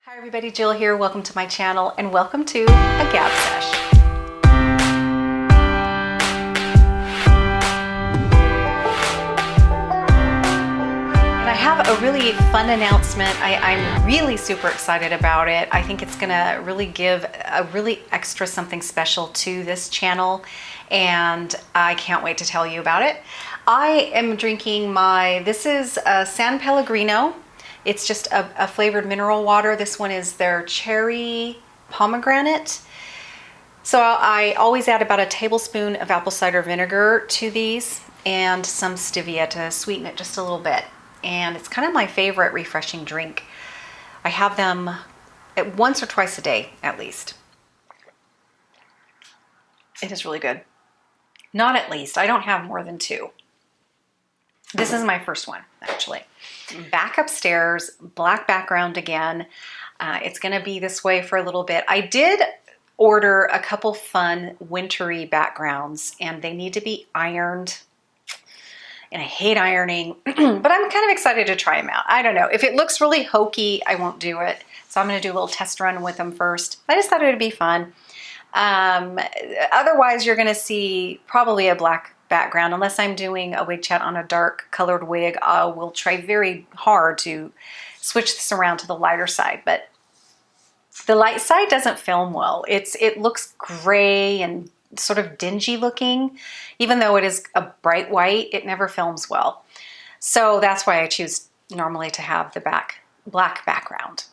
Hi everybody, Jill here. Welcome to my channel and welcome to a Gab Sesh. And I have a really fun announcement. I'm really super excited about it. I think it's gonna really give a really extra something special to this channel and I can't wait to tell you about it. I am drinking this is a San Pellegrino. It's just a flavored mineral water. This one is their cherry pomegranate. So I always add about a tablespoon of apple cider vinegar to these and some stevia to sweeten it just a little bit. And it's kind of my favorite refreshing drink. I have them once or twice a day at least. It is really good. Not at least, I don't have more than two. This is my first one, actually. Back upstairs, black background again. It's gonna be this way for a little bit. I did order a couple fun wintry backgrounds and they need to be ironed. And I hate ironing, but I'm kind of excited to try them out. I don't know, if it looks really hokey, I won't do it. So I'm gonna do a little test run with them first. I just thought it would be fun. Otherwise, you're gonna see probably a black background. Unless I'm doing a wig chat on a dark colored wig, I will try very hard to switch this around to the lighter side, but the light side doesn't film well. It looks gray and sort of dingy looking. Even though it is a bright white, it never films well. So that's why I choose normally to have the black background.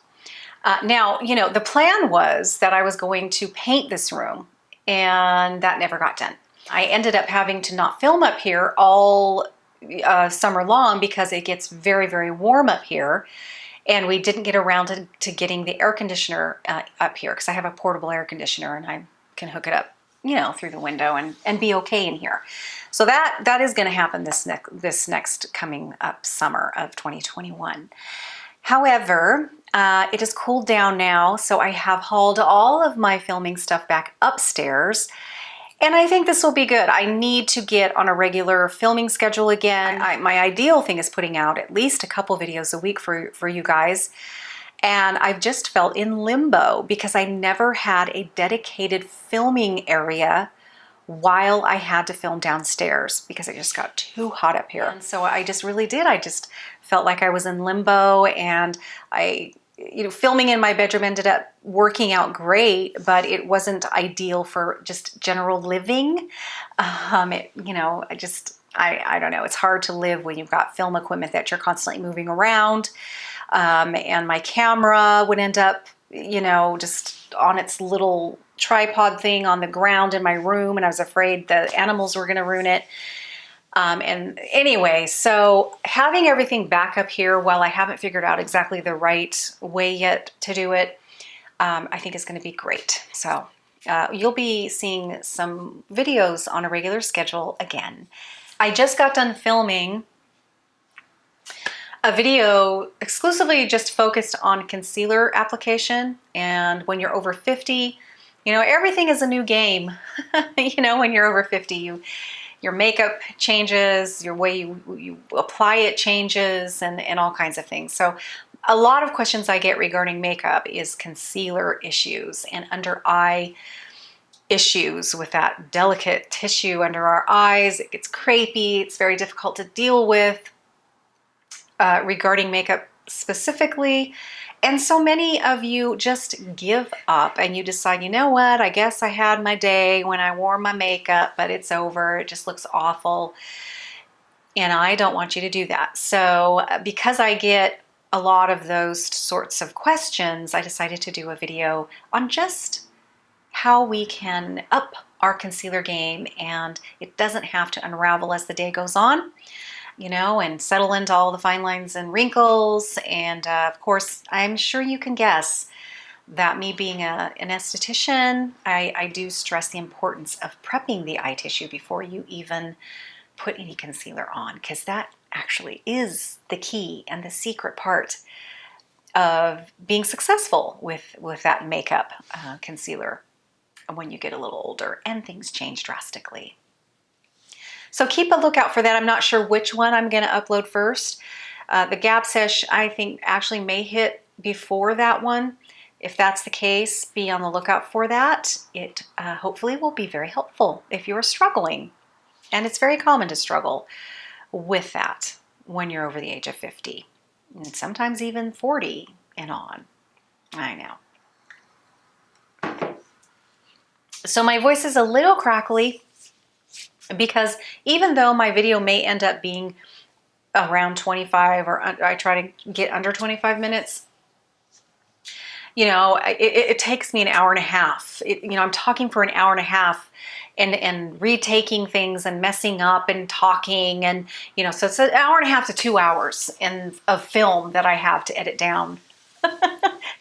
Now, you know, the plan was that I was going to paint this room and that never got done. I ended up having to not film up here all summer long because it gets very, very warm up here. And we didn't get around to getting the air conditioner up here because I have a portable air conditioner and I can hook it up, you know, through the window and be okay in here. So that is going to happen this next coming up summer of 2021. However, it has cooled down now, so I have hauled all of my filming stuff back upstairs. And I think this will be good. I need to get on a regular filming schedule again. My ideal thing is putting out at least a couple videos a week for you guys. And I've just felt in limbo because I never had a dedicated filming area while I had to film downstairs because it just got too hot up here. And so I just really did. I just felt like I was in limbo and filming in my bedroom ended up working out great, but it wasn't ideal for just general living. I don't know, it's hard to live when you've got film equipment that you're constantly moving around. And my camera would end up, you know, just on its little tripod thing on the ground in my room, and I was afraid the animals were gonna ruin it. And anyway, so having everything back up here while I haven't figured out exactly the right way yet to do it, I think is going to be great. So you'll be seeing some videos on a regular schedule again. I just got done filming a video exclusively just focused on concealer application. And when you're over 50, you know, everything is a new game. You know, when you're over 50, your makeup changes, your way you apply it changes, and all kinds of things. So a lot of questions I get regarding makeup is concealer issues and under eye issues with that delicate tissue under our eyes. It gets crepey, it's very difficult to deal with regarding makeup specifically. And so many of you just give up and you decide, you know what, I guess I had my day when I wore my makeup, but it's over. It just looks awful. And I don't want you to do that. So because I get a lot of those sorts of questions, I decided to do a video on just how we can up our concealer game, and it doesn't have to unravel as the day goes on, you know, and settle into all the fine lines and wrinkles. And of course, I'm sure you can guess that me being an esthetician, I do stress the importance of prepping the eye tissue before you even put any concealer on, because that actually is the key and the secret part of being successful with that makeup concealer when you get a little older and things change drastically. So keep a lookout for that. I'm not sure which one I'm going to upload first. The Gab Sesh, I think, actually may hit before that one. If that's the case, be on the lookout for that. It hopefully will be very helpful if you're struggling. And it's very common to struggle with that when you're over the age of 50, and sometimes even 40 and on. I know. So my voice is a little crackly because even though my video may end up being around 25, or I try to get under 25 minutes, you know, it takes me an hour and a half. You know, I'm talking for an hour and a half and retaking things and messing up and talking, and, you know, so it's an hour and a half to 2 hours of film that I have to edit down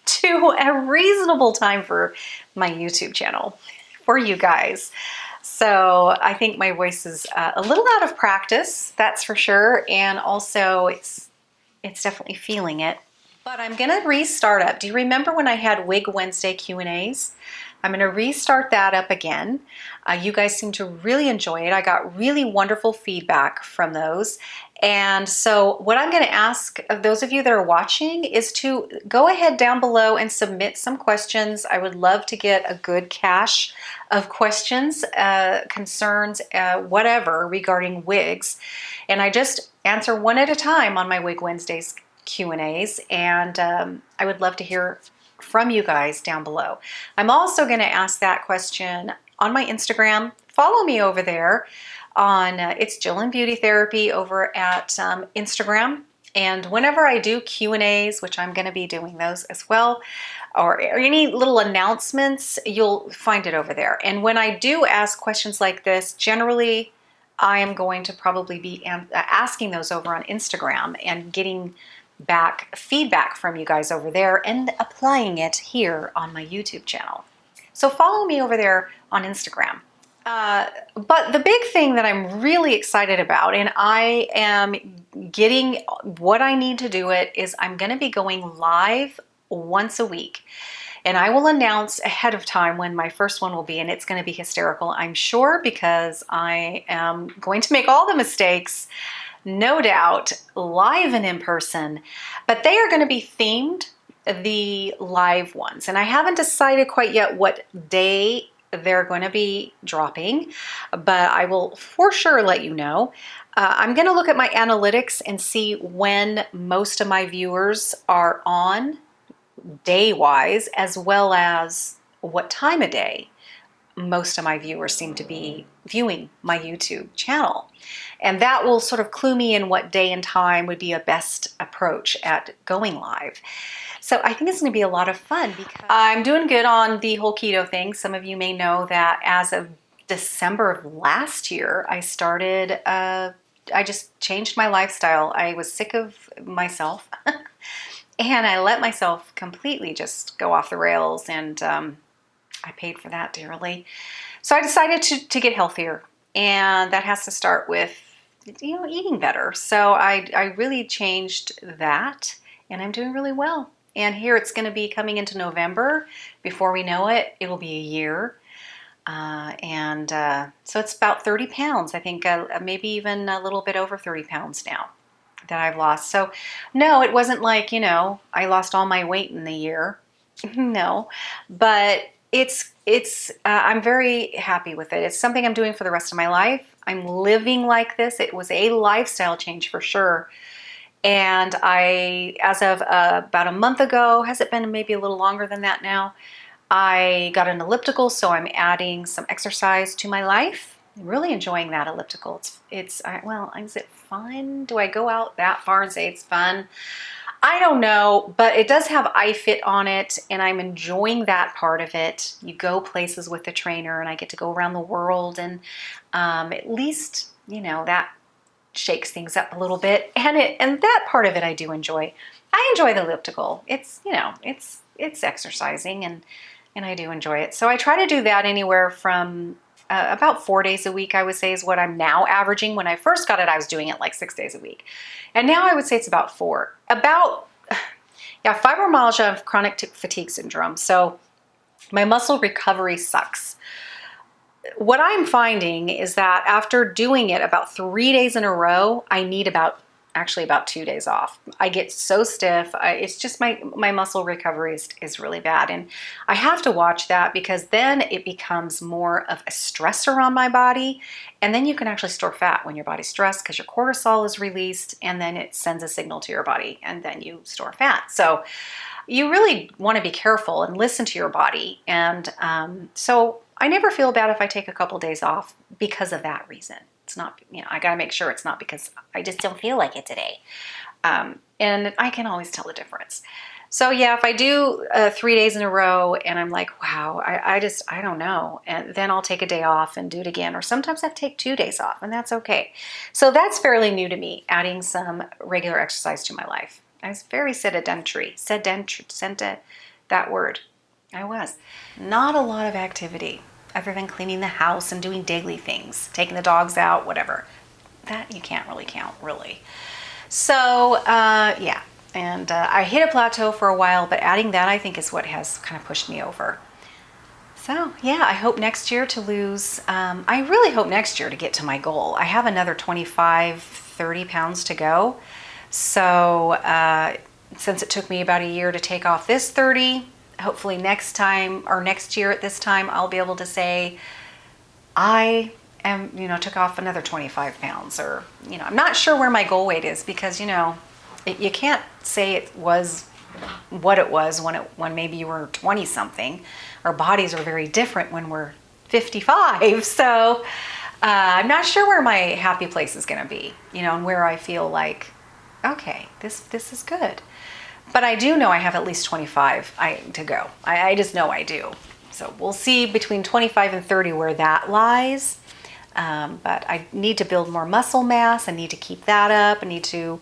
to a reasonable time for my YouTube channel for you guys. So I think my voice is a little out of practice, that's for sure, and also it's definitely feeling it. But I'm gonna restart up. Do you remember when I had Wig Wednesday Q&As? I'm gonna restart that up again. You guys seem to really enjoy it. I got really wonderful feedback from those. And so what I'm gonna ask of those of you that are watching is to go ahead down below and submit some questions. I would love to get a good cache of questions, concerns, whatever regarding wigs. And I just answer one at a time on my Wig Wednesdays Q&As, and I would love to hear from you guys down below. I'm also going to ask that question on my Instagram. Follow me over there on it's Jill and Beauty Therapy over at Instagram. And whenever I do Q&As, which I'm going to be doing those as well, or any little announcements, you'll find it over there. And when I do ask questions like this, generally I am going to probably be asking those over on Instagram and getting back feedback from you guys over there and applying it here on my YouTube channel. So follow me over there on Instagram. But the big thing that I'm really excited about, and I am getting what I need to do it, is I'm going to be going live once a week. And I will announce ahead of time when my first one will be, and it's going to be hysterical, I'm sure, because I am going to make all the mistakes, no doubt, live and in person, but they are going to be themed, the live ones. And I haven't decided quite yet what day they're going to be dropping, but I will for sure let you know. I'm going to look at my analytics and see when most of my viewers are on day-wise, as well as what time of day most of my viewers seem to be viewing my YouTube channel. And that will sort of clue me in what day and time would be a best approach at going live. So I think it's going to be a lot of fun because I'm doing good on the whole keto thing. Some of you may know that as of December of last year, I started, I just changed my lifestyle. I was sick of myself and I let myself completely just go off the rails, and I paid for that dearly. So I decided to get healthier, and that has to start with, you know, eating better. So I really changed that, and I'm doing really well. And here it's going to be coming into November. Before we know it, it'll be a year. So it's about 30 pounds. I think maybe even a little bit over 30 pounds now that I've lost. So no, it wasn't like, you know, I lost all my weight in the year. No, but I'm very happy with it. It's something I'm doing for the rest of my life. I'm living like this. It was a lifestyle change for sure. And as of about a month ago, has it been maybe a little longer than that now? I got an elliptical, so I'm adding some exercise to my life. I'm really enjoying that elliptical. Well, is it fun? Do I go out that far and say it's fun? I don't know, but it does have iFit on it, and I'm enjoying that part of it. You go places with the trainer, and I get to go around the world, and at least, you know, that shakes things up a little bit, and that part of it I do enjoy. I enjoy the elliptical. It's, you know, it's exercising, and I do enjoy it. So I try to do that anywhere from about 4 days a week, I would say, is what I'm now averaging. When I first got it, I was doing it like 6 days a week. And now I would say it's about 4. Fibromyalgia of chronic fatigue syndrome. So my muscle recovery sucks. What I'm finding is that after doing it about 3 days in a row, I need about actually about 2 days off. I get so stiff. It's just my muscle recovery is really bad. And I have to watch that because then it becomes more of a stressor on my body. And then you can actually store fat when your body's stressed because your cortisol is released and then it sends a signal to your body and then you store fat. So you really want to be careful and listen to your body. And so I never feel bad if I take a couple days off because of that reason. It's not, I got to make sure it's not because I just don't feel like it today. And I can always tell the difference. So yeah, if I do 3 days in a row and I'm like, wow, I don't know. And then I'll take a day off and do it again. Or sometimes I take 2 days off and that's okay. So that's fairly new to me, adding some regular exercise to my life. I was very sedentary, that word. I was. Not a lot of activity other than cleaning the house and doing daily things, taking the dogs out, whatever. That you can't really count, really. So, yeah. And I hit a plateau for a while, but adding that I think is what has kind of pushed me over. So, yeah, I hope next year to lose, I really hope next year to get to my goal. I have another 25, 30 pounds to go. So, since it took me about a year to take off this 30, hopefully next time or next year at this time, I'll be able to say I am, took off another 25 pounds or, I'm not sure where my goal weight is because, you can't say it was what it was when maybe you were 20 something. Our bodies are very different when we're 55. So I'm not sure where my happy place is going to be, and where I feel like, okay, this is good. But I do know I have at least 25 to go. I just know I do. So we'll see between 25 and 30 where that lies. But I need to build more muscle mass. I need to keep that up. I need to,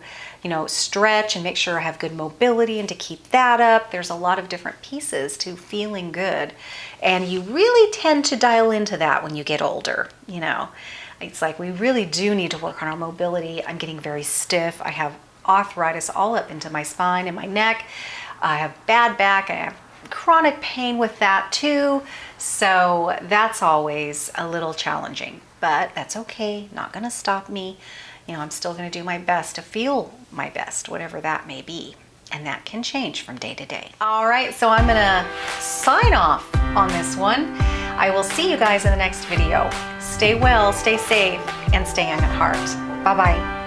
stretch and make sure I have good mobility and to keep that up. There's a lot of different pieces to feeling good. And you really tend to dial into that when you get older, It's like we really do need to work on our mobility. I'm getting very stiff. I have arthritis all up into my spine and my neck. I have bad back. I have chronic pain with that too. So that's always a little challenging, but that's okay. Not going to stop me. I'm still going to do my best to feel my best, whatever that may be. And that can change from day to day. All right, so I'm going to sign off on this one. I will see you guys in the next video. Stay well, stay safe, and stay young at heart. Bye-bye.